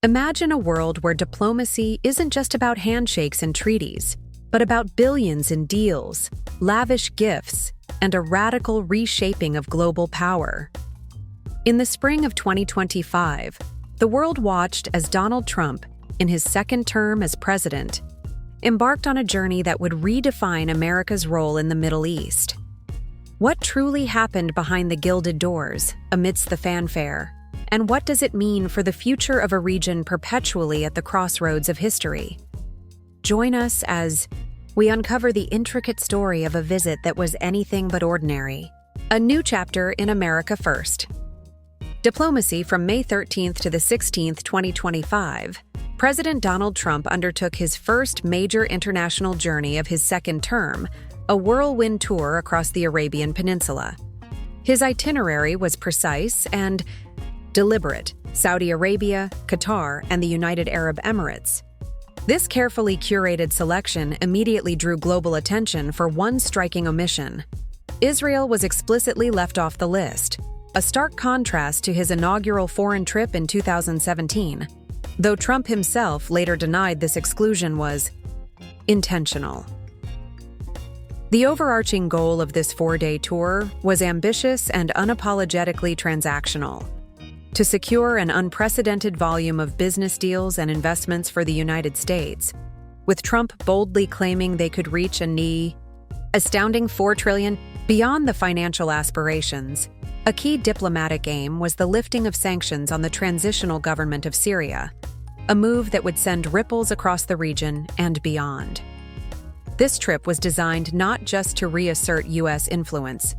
Imagine a world where diplomacy isn't just about handshakes and treaties, but about billions in deals, lavish gifts, and a radical reshaping of global power. In the spring of 2025, the world watched as Donald Trump, in his second term as president, embarked on a journey that would redefine America's role in the Middle East. What truly happened behind the gilded doors, amidst the fanfare? And what does it mean for the future of a region perpetually at the crossroads of history? Join us as we uncover the intricate story of a visit that was anything but ordinary. A new chapter in America First. Diplomacy from May 13th to the 16th, 2025. President Donald Trump undertook his first major international journey of his second term, a whirlwind tour across the Arabian Peninsula. His itinerary was precise and deliberate: Saudi Arabia, Qatar, and the United Arab Emirates. This carefully curated selection immediately drew global attention for one striking omission. Israel was explicitly left off the list, a stark contrast to his inaugural foreign trip in 2017, though Trump himself later denied this exclusion was intentional. The overarching goal of this four-day tour was ambitious and unapologetically transactional: to secure an unprecedented volume of business deals and investments for the United States, with Trump boldly claiming they could reach a astounding $4 trillion. Beyond the financial aspirations, a key diplomatic aim was the lifting of sanctions on the transitional government of Syria, a move that would send ripples across the region and beyond. This trip was designed not just to reassert U.S. influence,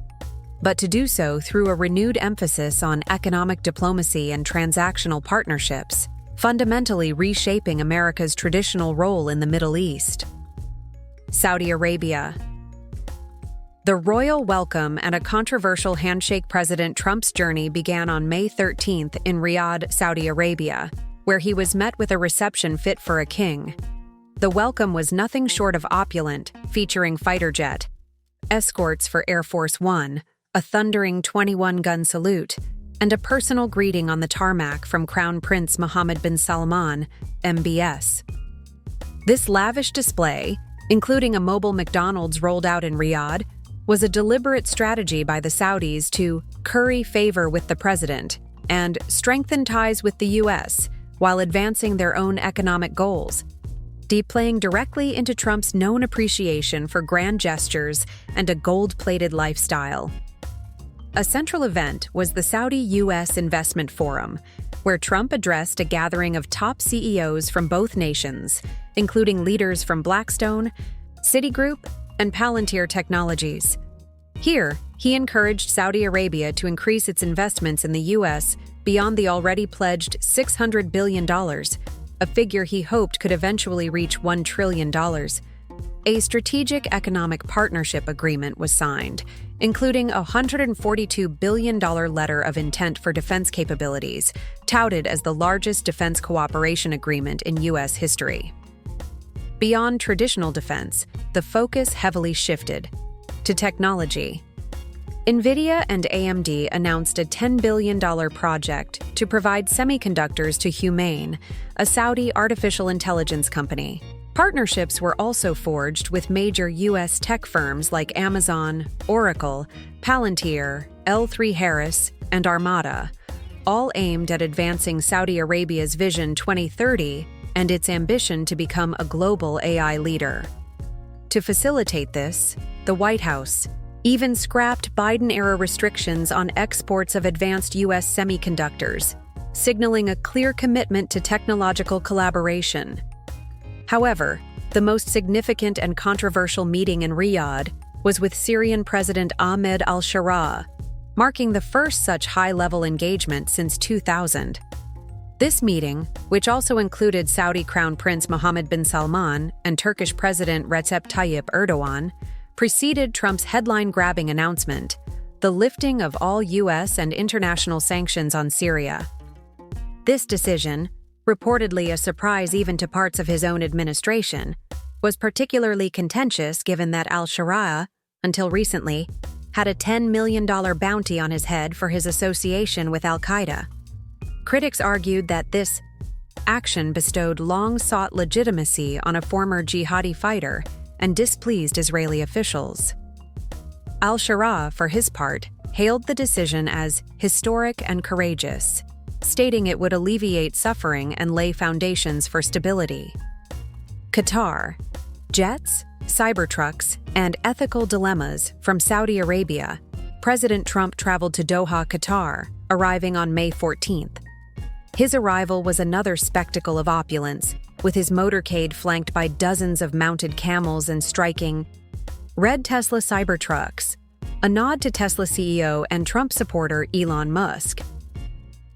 but to do so through a renewed emphasis on economic diplomacy and transactional partnerships, fundamentally reshaping America's traditional role in the Middle East. Saudi Arabia. The royal welcome and a controversial handshake. President Trump's journey began on May 13th in Riyadh, Saudi Arabia, where he was met with a reception fit for a king. The welcome was nothing short of opulent, featuring fighter jet escorts for Air Force One, a thundering 21-gun salute, and a personal greeting on the tarmac from Crown Prince Mohammed bin Salman, MBS. This lavish display, including a mobile McDonald's rolled out in Riyadh, was a deliberate strategy by the Saudis to curry favor with the president and strengthen ties with the U.S. while advancing their own economic goals, playing directly into Trump's known appreciation for grand gestures and a gold-plated lifestyle. A central event was the Saudi-U.S. Investment Forum, where Trump addressed a gathering of top CEOs from both nations, including leaders from Blackstone, Citigroup, and Palantir Technologies. Here, he encouraged Saudi Arabia to increase its investments in the U.S. beyond the already pledged $600 billion, a figure he hoped could eventually reach $1 trillion. A strategic economic partnership agreement was signed, including a $142 billion letter of intent for defense capabilities, touted as the largest defense cooperation agreement in U.S. history. Beyond traditional defense, the focus heavily shifted to technology. NVIDIA and AMD announced a $10 billion project to provide semiconductors to Humane, a Saudi artificial intelligence company. Partnerships were also forged with major U.S. tech firms like Amazon, Oracle, Palantir, L3Harris, and Armada, all aimed at advancing Saudi Arabia's Vision 2030 and its ambition to become a global AI leader. To facilitate this, the White House even scrapped Biden-era restrictions on exports of advanced U.S. semiconductors, signaling a clear commitment to technological collaboration. However, the most significant and controversial meeting in Riyadh was with Syrian President Ahmed al-Sharaa, marking the first such high-level engagement since 2000. This meeting, which also included Saudi Crown Prince Mohammed bin Salman and Turkish President Recep Tayyip Erdogan, preceded Trump's headline-grabbing announcement, the lifting of all U.S. and international sanctions on Syria. This decision, reportedly a surprise even to parts of his own administration, was particularly contentious given that al-Sharaa, until recently, had a $10 million bounty on his head for his association with al-qaeda. Critics argued that this action bestowed long-sought legitimacy on a former jihadi fighter and displeased Israeli officials. Al-Shara, for his part, hailed the decision as historic and courageous, stating it would alleviate suffering and lay foundations for stability. Qatar: jets, Cybertrucks, and ethical dilemmas from Saudi Arabia. President Trump traveled to Doha, Qatar, arriving on May 14th. His arrival was another spectacle of opulence, with his motorcade flanked by dozens of mounted camels and striking red Tesla Cybertrucks, a nod to Tesla CEO and Trump supporter Elon Musk.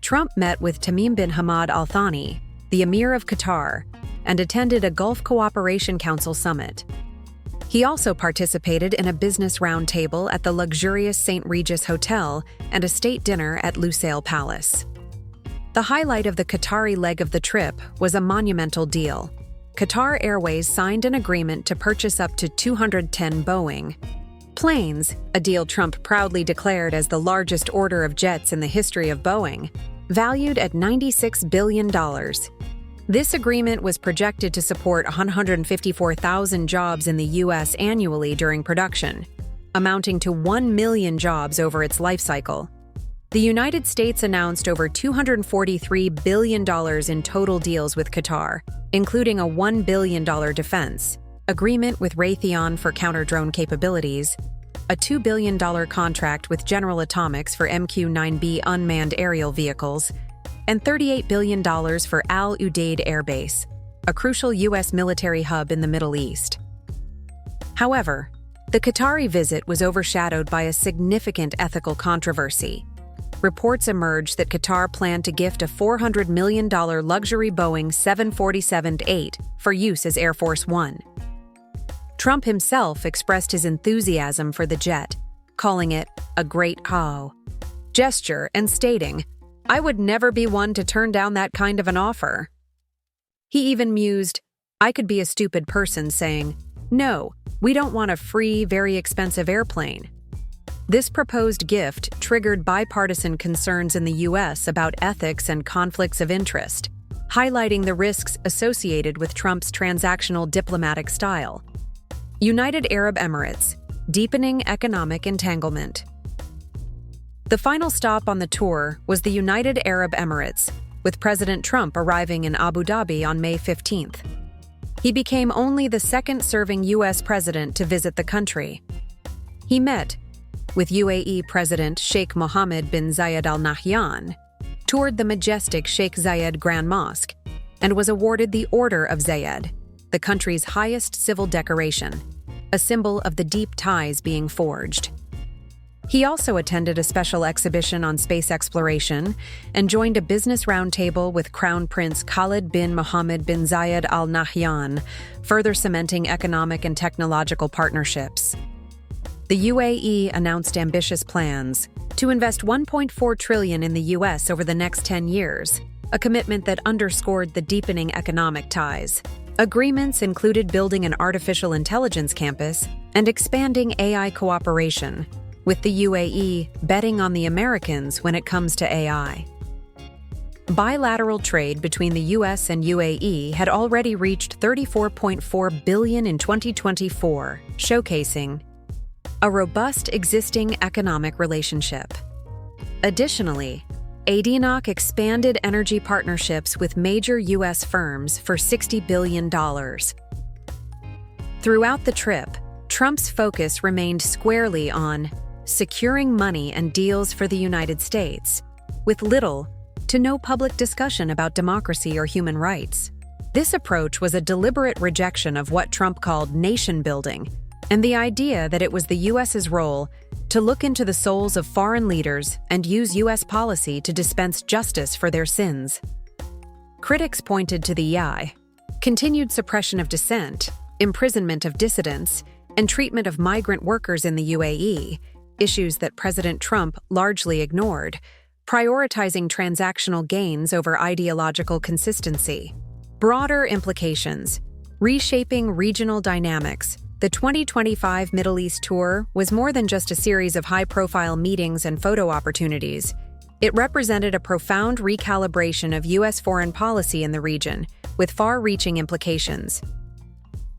Trump met with Tamim bin Hamad Al Thani, the Emir of Qatar, and attended a Gulf Cooperation Council summit. He also participated in a business roundtable at the luxurious St. Regis Hotel and a state dinner at Lusail Palace. The highlight of the Qatari leg of the trip was a monumental deal. Qatar Airways signed an agreement to purchase up to 210 Boeing planes, a deal Trump proudly declared as the largest order of jets in the history of Boeing, valued at $96 billion. This agreement was projected to support 154,000 jobs in the U.S. annually during production, amounting to 1 million jobs over its life cycle. The United States announced over $243 billion in total deals with Qatar, including a $1 billion defense agreement with Raytheon for counter-drone capabilities, a $2 billion contract with General Atomics for MQ-9B unmanned aerial vehicles, and $38 billion for Al-Udeid Air Base, a crucial U.S. military hub in the Middle East. However, the Qatari visit was overshadowed by a significant ethical controversy. Reports emerged that Qatar planned to gift a $400 million luxury Boeing 747-8 for use as Air Force One. Trump himself expressed his enthusiasm for the jet, calling it a great gesture and stating, "I would never be one to turn down that kind of an offer." He even mused, "I could be a stupid person saying, 'No, we don't want a free, very expensive airplane.'" This proposed gift triggered bipartisan concerns in the U.S. about ethics and conflicts of interest, highlighting the risks associated with Trump's transactional diplomatic style. United Arab Emirates: deepening economic entanglement. The final stop on the tour was the United Arab Emirates, with President Trump arriving in Abu Dhabi on May 15th. He became only the second-serving U.S. president to visit the country. He met with UAE President Sheikh Mohammed bin Zayed Al Nahyan, toured the majestic Sheikh Zayed Grand Mosque, and was awarded the Order of Zayed, the country's highest civil decoration, a symbol of the deep ties being forged. He also attended a special exhibition on space exploration and joined a business roundtable with Crown Prince Khalid bin Mohammed bin Zayed Al Nahyan, further cementing economic and technological partnerships. The UAE announced ambitious plans to invest $1.4 trillion in the U.S. over the next 10 years, a commitment that underscored the deepening economic ties. Agreements included building an artificial intelligence campus and expanding AI cooperation, with the UAE betting on the Americans when it comes to AI. Bilateral trade between the U.S. and UAE had already reached $34.4 billion in 2024, showcasing a robust existing economic relationship. Additionally, ADNOC expanded energy partnerships with major U.S. firms for $60 billion. Throughout the trip, Trump's focus remained squarely on securing money and deals for the United States, with little to no public discussion about democracy or human rights. This approach was a deliberate rejection of what Trump called nation-building, and the idea that it was the U.S.'s role to look into the souls of foreign leaders and use U.S. policy to dispense justice for their sins. Critics pointed to the continued suppression of dissent, imprisonment of dissidents, and treatment of migrant workers in the UAE, issues that President Trump largely ignored, prioritizing transactional gains over ideological consistency. Broader implications: reshaping regional dynamics. The 2025 Middle East tour was more than just a series of high-profile meetings and photo opportunities. It represented a profound recalibration of U.S. foreign policy in the region, with far-reaching implications.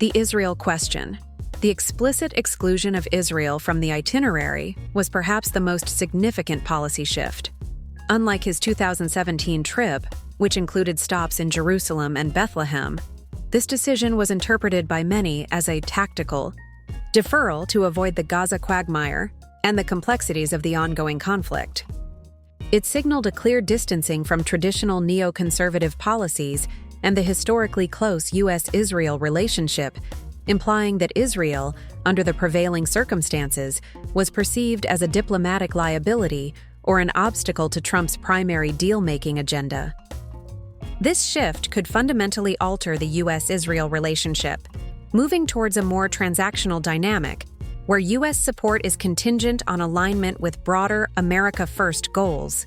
The Israel question. The explicit exclusion of Israel from the itinerary was perhaps the most significant policy shift. Unlike his 2017 trip, which included stops in Jerusalem and Bethlehem, this decision was interpreted by many as a tactical deferral to avoid the Gaza quagmire and the complexities of the ongoing conflict. It signaled a clear distancing from traditional neoconservative policies and the historically close U.S.-Israel relationship, implying that Israel, under the prevailing circumstances, was perceived as a diplomatic liability or an obstacle to Trump's primary deal-making agenda. This shift could fundamentally alter the U.S.-Israel relationship, moving towards a more transactional dynamic, where U.S. support is contingent on alignment with broader America First goals.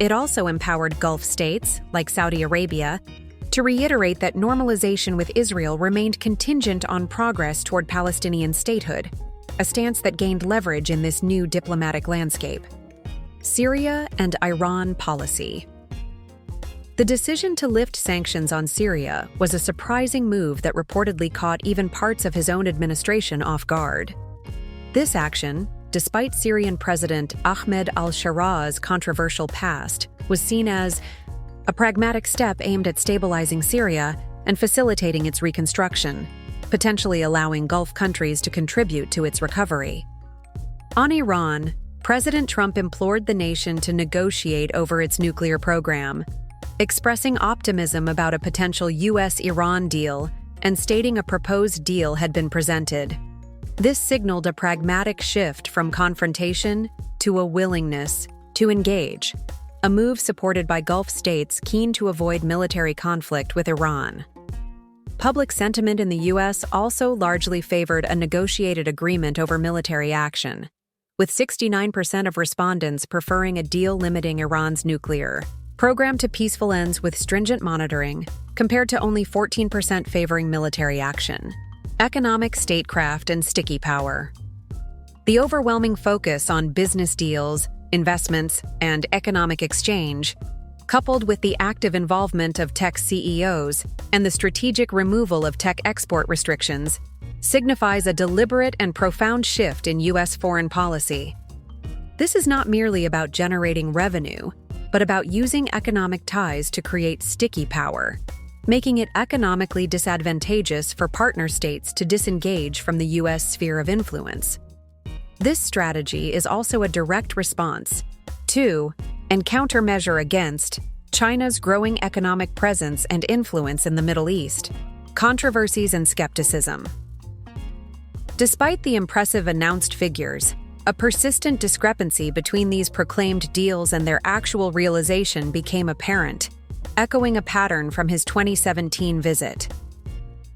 It also empowered Gulf states, like Saudi Arabia, to reiterate that normalization with Israel remained contingent on progress toward Palestinian statehood, a stance that gained leverage in this new diplomatic landscape. Syria and Iran policy. The decision to lift sanctions on Syria was a surprising move that reportedly caught even parts of his own administration off guard. This action, despite Syrian President Ahmed al-Shaara's controversial past, was seen as a pragmatic step aimed at stabilizing Syria and facilitating its reconstruction, potentially allowing Gulf countries to contribute to its recovery. On Iran, President Trump implored the nation to negotiate over its nuclear program, expressing optimism about a potential U.S.-Iran deal and stating a proposed deal had been presented. This signaled a pragmatic shift from confrontation to a willingness to engage, a move supported by Gulf states keen to avoid military conflict with Iran. Public sentiment in the U.S. also largely favored a negotiated agreement over military action, with 69% of respondents preferring a deal limiting Iran's nuclear program to peaceful ends with stringent monitoring, compared to only 14% favoring military action. Economic statecraft and sticky power. The overwhelming focus on business deals, investments, and economic exchange, coupled with the active involvement of tech CEOs and the strategic removal of tech export restrictions, signifies a deliberate and profound shift in U.S. foreign policy. This is not merely about generating revenue, but about using economic ties to create sticky power, making it economically disadvantageous for partner states to disengage from the U.S. sphere of influence. This strategy is also a direct response to, and countermeasure against, China's growing economic presence and influence in the Middle East, controversies and skepticism. Despite the impressive announced figures, a persistent discrepancy between these proclaimed deals and their actual realization became apparent, echoing a pattern from his 2017 visit.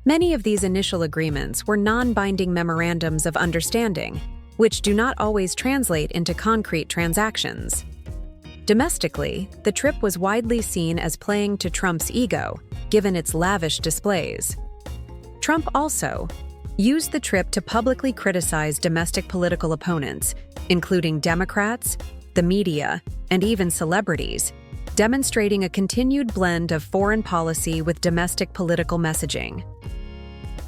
Many of these initial agreements were non-binding memorandums of understanding, which do not always translate into concrete transactions. Domestically, the trip was widely seen as playing to Trump's ego, given its lavish displays. Trump also used the trip to publicly criticize domestic political opponents, including Democrats, the media, and even celebrities, demonstrating a continued blend of foreign policy with domestic political messaging.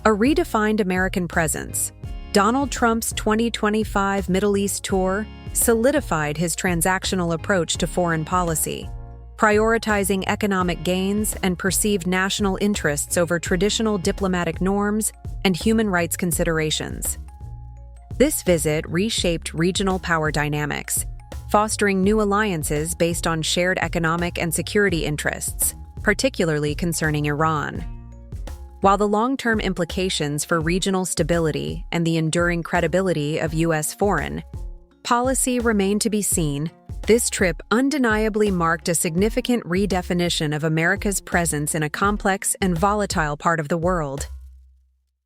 A redefined American presence. Donald Trump's 2025 Middle East tour solidified his transactional approach to foreign policy, prioritizing economic gains and perceived national interests over traditional diplomatic norms and human rights considerations. This visit reshaped regional power dynamics, fostering new alliances based on shared economic and security interests, particularly concerning Iran. While the long-term implications for regional stability and the enduring credibility of U.S. foreign policy remain to be seen, this trip undeniably marked a significant redefinition of America's presence in a complex and volatile part of the world.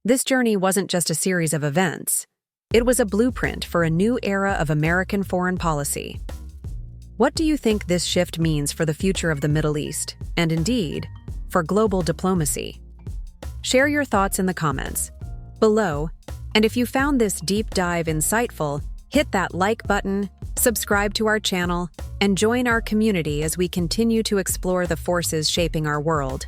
This journey wasn't just a series of events. It was a blueprint for a new era of American foreign policy. What do you think this shift means for the future of the Middle East, and indeed, for global diplomacy? Share your thoughts in the comments below, and if you found this deep dive insightful, hit that like button Subscribe to our channel and join our community as we continue to explore the forces shaping our world.